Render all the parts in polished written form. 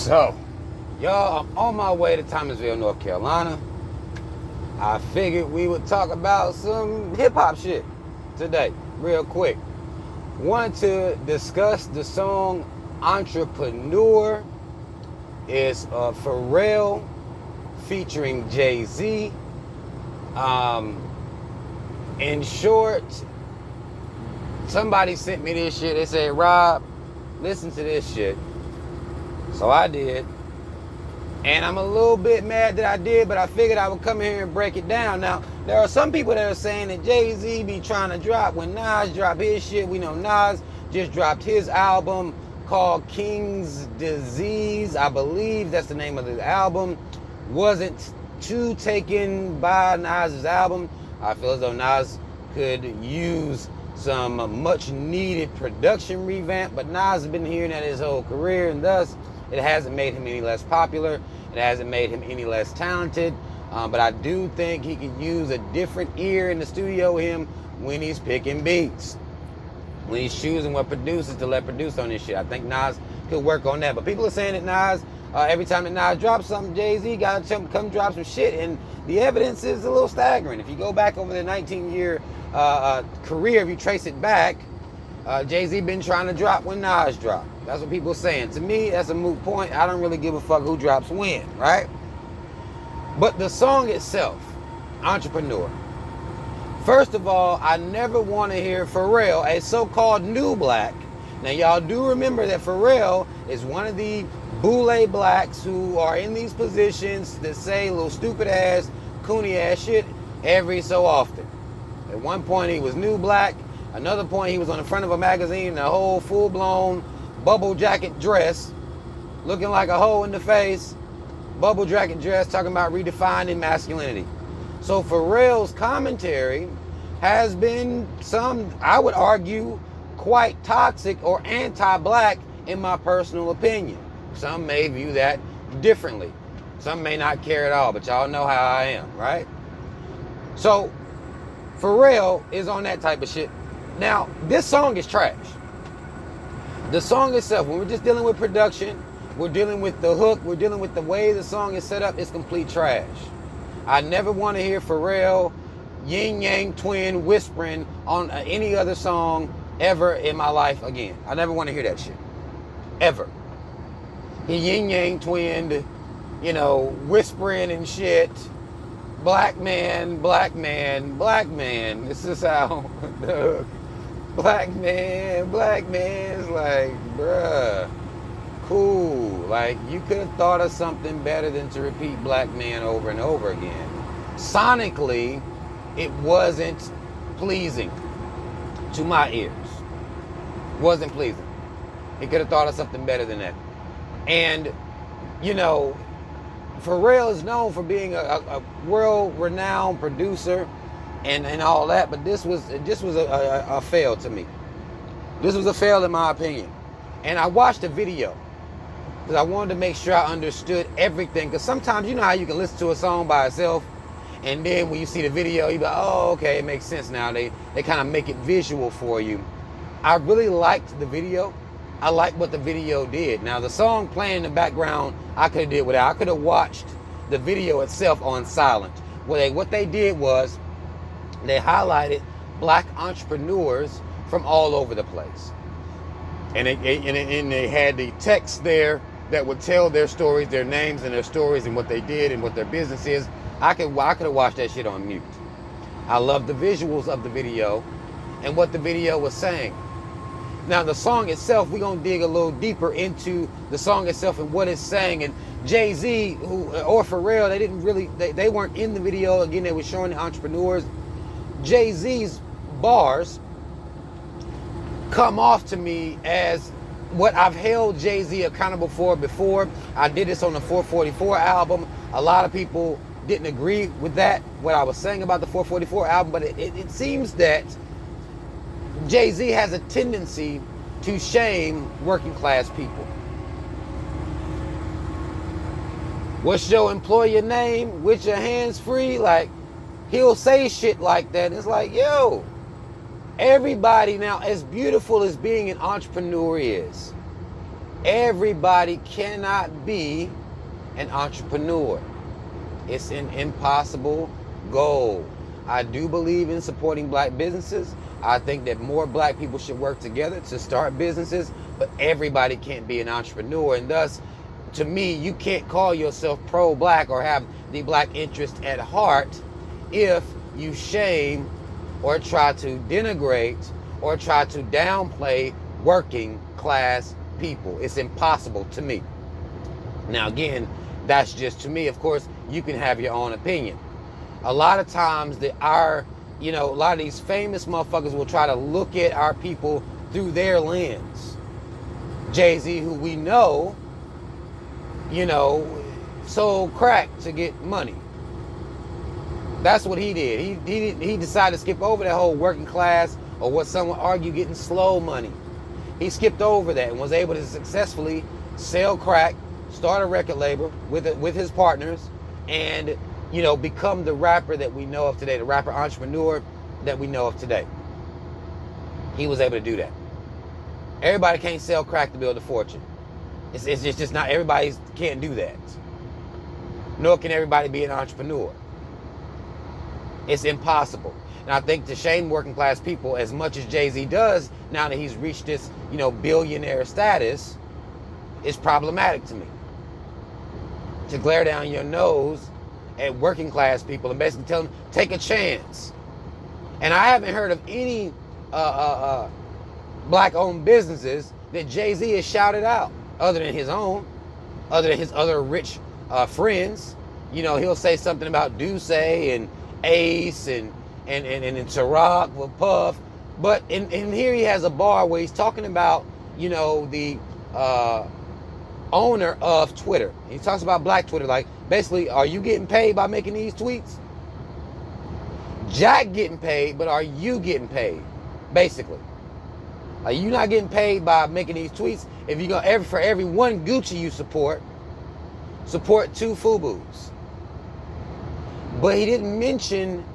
So, y'all, I'm on my way to Thomasville, North Carolina. I figured we would talk about some hip-hop shit today, real quick. Wanted to discuss the song Entrepreneur. It's Pharrell featuring Jay-Z. In short, somebody sent me this shit. They said, Rob, listen to this shit. So I did. And I'm a little bit mad that I did, but I figured I would come here and break it down. Now, there are some people that are saying that Jay-Z be trying to drop. When Nas dropped his shit, we know Nas just dropped his album called King's Disease. I believe that's the name of the album. Wasn't too taken by Nas's album. I feel as though Nas could use some much needed production revamp, but Nas has been hearing that his whole career, and thus it hasn't made him any less popular. It hasn't made him any less talented. But I do think he could use a different ear in the studio with him when he's picking beats, when he's choosing what producers to let produce on this shit. I think Nas could work on that. But people are saying that Nas, every time that Nas drops something, Jay-Z got to come drop some shit. And the evidence is a little staggering. If you go back over the 19-year career, if you trace it back, Jay-Z been trying to drop when Nas dropped. That's what people are saying. To me, that's a moot point. I don't really give a fuck who drops when, right? But the song itself, Entrepreneur. First of all, I never want to hear Pharrell, a so-called new black. Now, y'all do remember that Pharrell is one of the boule blacks who are in these positions that say little stupid ass, coony ass shit every so often. At one point, he was new black. Another point, he was on the front of a magazine in a whole full-blown bubble jacket dress, looking like a hole in the face. Bubble jacket dress, talking about redefining masculinity. So Pharrell's commentary has been I would argue, quite toxic or anti-black in my personal opinion. Some may view that differently. Some may not care at all, but y'all know how I am, right? So Pharrell is on that type of shit. Now, this song is trash. The song itself, when we're just dealing with production, we're dealing with the hook, we're dealing with the way the song is set up, it's complete trash. I never want to hear Pharrell, Yin Yang Twin whispering on any other song ever in my life again. I never want to hear that shit. Ever. He Yin Yang Twinned, whispering and shit. Black man, black man, black man. This is how the hook. Black man is like, bruh, cool. Like, you could have thought of something better than to repeat black man over and over again. Sonically, it wasn't pleasing to my ears. Wasn't pleasing. He could have thought of something better than that. And, Pharrell is known for being a world-renowned producer and all that, but this was a fail to me. This was a fail in my opinion. And I watched the video because I wanted to make sure I understood everything. Because sometimes, you know how you can listen to a song by itself, and then when you see the video, you go, oh, okay, it makes sense now. They kind of make it visual for you. I really liked the video. I liked what the video did. Now, the song playing in the background, I could have did without. I could have watched the video itself on silent. What they did was, they highlighted black entrepreneurs from all over the place. And they had the text there that would tell their stories, their names and their stories and what they did and what their business is. I could have watched that shit on mute. I love the visuals of the video and what the video was saying. Now, the song itself, we're going to dig a little deeper into the song itself and what it's saying. And Jay-Z or Pharrell, they weren't in the video. Again, they were showing the entrepreneurs. Jay-Z's bars come off to me as what I've held Jay-Z accountable for before. I did this on the 444 album. A lot of people didn't agree with that, what I was saying about the 444 album, but it seems that Jay-Z has a tendency to shame working class people. What's your employer name? With your hands free? Like, he'll say shit like that. It's like, yo, everybody now, as beautiful as being an entrepreneur is, Everybody cannot be an entrepreneur. It's an impossible goal. I do believe in supporting black businesses. I think that more black people should work together to start businesses, but everybody can't be an entrepreneur. And thus, to me, you can't call yourself pro-black or have the black interest at heart if you shame or try to denigrate or try to downplay working class people. It's impossible to me. Now, again, that's just to me. Of course, you can have your own opinion. A lot of times a lot of these famous motherfuckers will try to look at our people through their lens. Jay-Z, who we know, sold crack to get money. That's what he did. He decided to skip over that whole working class, or what some would argue getting slow money. He skipped over that and was able to successfully sell crack, start a record label with his partners, and become the rapper that we know of today, the rapper entrepreneur that we know of today. He was able to do that. Everybody can't sell crack to build a fortune. It's just not, everybody can't do that. Nor can everybody be an entrepreneur. It's impossible. And I think to shame working class people as much as Jay-Z does, now that he's reached this, billionaire status, is problematic to me. To glare down your nose at working class people and basically tell them, take a chance. And I haven't heard of any black-owned businesses that Jay-Z has shouted out, other than his own, other than his other rich friends. He'll say something about Duce and Ace and Ciroc with Puff. But in here he has a bar where he's talking about, the owner of Twitter. He talks about Black Twitter, like, basically, are you getting paid by making these tweets? Jack getting paid, but are you getting paid? Basically. Are you not getting paid by making these tweets? If you're gonna for every one Gucci you support 2 FUBUs. But he didn't mention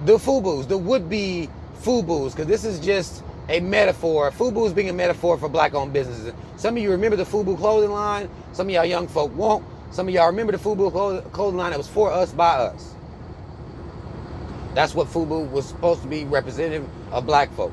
the FUBUs, the would-be FUBUs, because this is just a metaphor. FUBUs being a metaphor for black-owned businesses. Some of you remember the FUBU clothing line. Some of y'all young folk won't. Some of y'all remember the FUBU clothing line that was for us, by us. That's what FUBU was supposed to be, representative of black folk.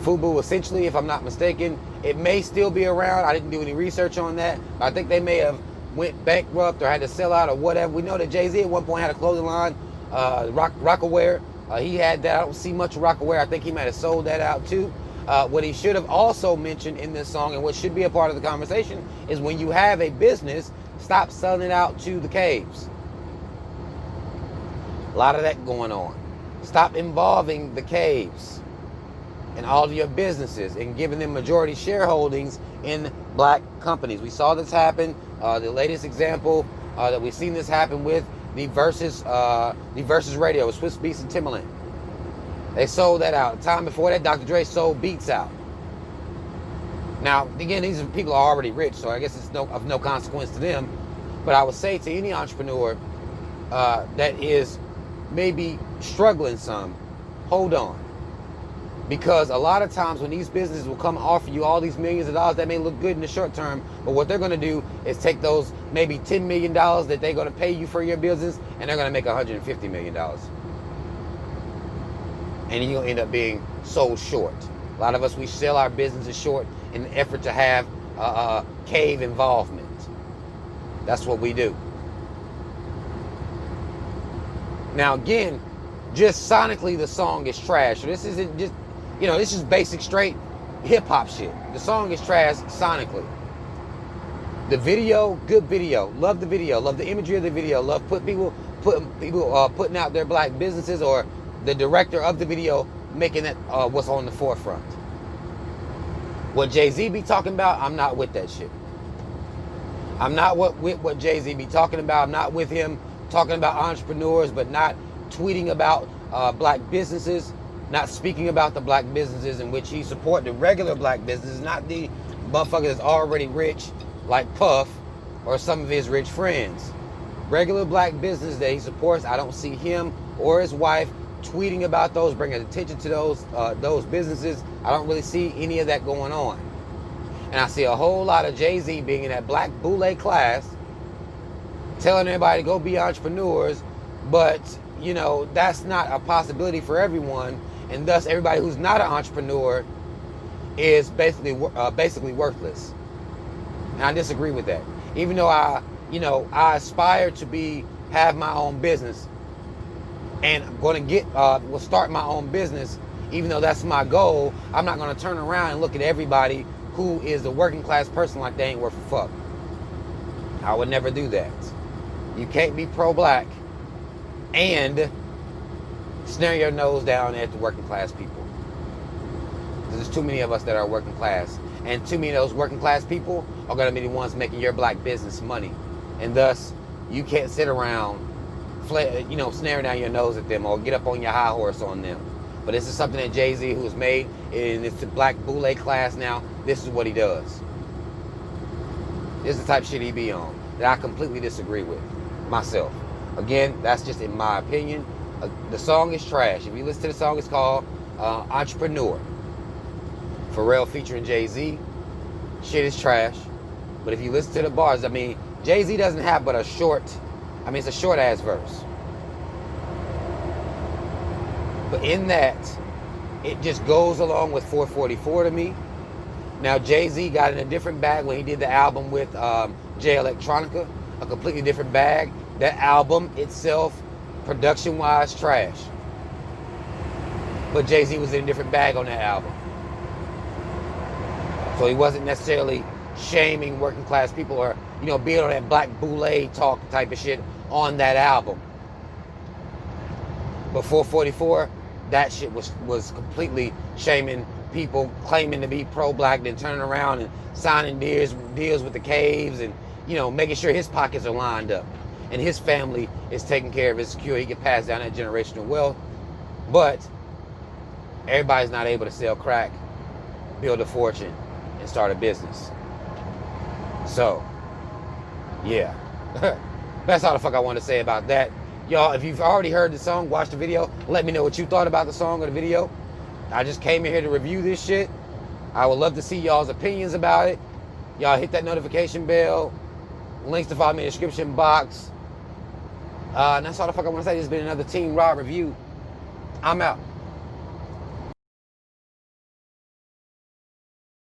FUBU, essentially, if I'm not mistaken, it may still be around. I didn't do any research on that. I think they may have went bankrupt or had to sell out or whatever. We know that Jay-Z at one point had a clothing line, Rockaware. He had that. I don't see much Rockaware. I think he might have sold that out too. What he should have also mentioned in this song, and what should be a part of the conversation, is when you have a business, stop selling it out to the caves. A lot of that going on. Stop involving the caves in all of your businesses and giving them majority shareholdings in black companies. We saw this happen. The latest example that we've seen this happen with the Versus Radio with Swiss Beats and Timbaland. They sold that out. The time before that, Dr. Dre sold Beats out. Now, again, these people are already rich, so I guess it's of no consequence to them. But I would say to any entrepreneur that is maybe struggling some, hold on. Because a lot of times when these businesses will come offer you all these millions of dollars, that may look good in the short term, but what they're going to do is take those maybe $10 million that they're going to pay you for your business, and they're going to make $150 million. And you'll end up being sold short. A lot of us, we sell our businesses short in an effort to have cave involvement. That's what we do. Now again, just sonically the song is trash. So this isn't just, this is basic straight hip hop shit. The song is trash sonically. The video, good video. Love the video. Love the imagery of the video. Love putting out their black businesses, or the director of the video making that what's on the forefront. What Jay-Z be talking about, I'm not with that shit. I'm not with what Jay-Z be talking about. I'm not with him talking about entrepreneurs, but not tweeting about black businesses, not speaking about the black businesses in which he support, the regular black businesses, not the motherfucker that's already rich like Puff or some of his rich friends. Regular black business that he supports, I don't see him or his wife tweeting about those, bringing attention to those businesses. I don't really see any of that going on. And I see a whole lot of Jay-Z being in that black boule class, telling everybody to go be entrepreneurs, but you know, that's not a possibility for everyone, and thus everybody who's not an entrepreneur is basically worthless. And I disagree with that. Even though I aspire to have my own business, and I'm going to will start my own business. Even though that's my goal, I'm not going to turn around and look at everybody who is a working class person like they ain't worth a fuck. I would never do that. You can't be pro-black and snare your nose down at the working class people. There's too many of us that are working class, and too many of those working class people are going to be the ones making your black business money, and thus you can't sit around, snaring down your nose at them or get up on your high horse on them. But this is something that Jay-Z, who has made, and it's the black boule class now. This is what he does. This is the type of shit he be on that I completely disagree with myself. Again, that's just in my opinion. The song is trash. If you listen to the song, it's called Entrepreneur. Pharell featuring Jay-Z. Shit is trash. But if you listen to the bars, I mean, Jay-Z doesn't have but it's a short ass verse. But in that, it just goes along with 444 to me. Now, Jay-Z got in a different bag when he did the album with Jay Electronica. A completely different bag. That album itself, production-wise, trash. But Jay-Z was in a different bag on that album. So he wasn't necessarily shaming working class people or, being on that black boule talk type of shit on that album. But 444, that shit was completely shaming people claiming to be pro-black, then turning around and signing deals with the caves and, making sure his pockets are lined up and his family is taken care of, is secure, he can pass down that generational wealth. But everybody's not able to sell crack, build a fortune, and start a business. So, yeah. That's all the fuck I want to say about that. Y'all, if you've already heard the song, watch the video. Let me know what you thought about the song or the video. I just came in here to review this shit. I would love to see y'all's opinions about it. Y'all hit that notification bell. Links to follow me in the description box. And that's all the fuck I want to say. This has been another Team Raw review. I'm out.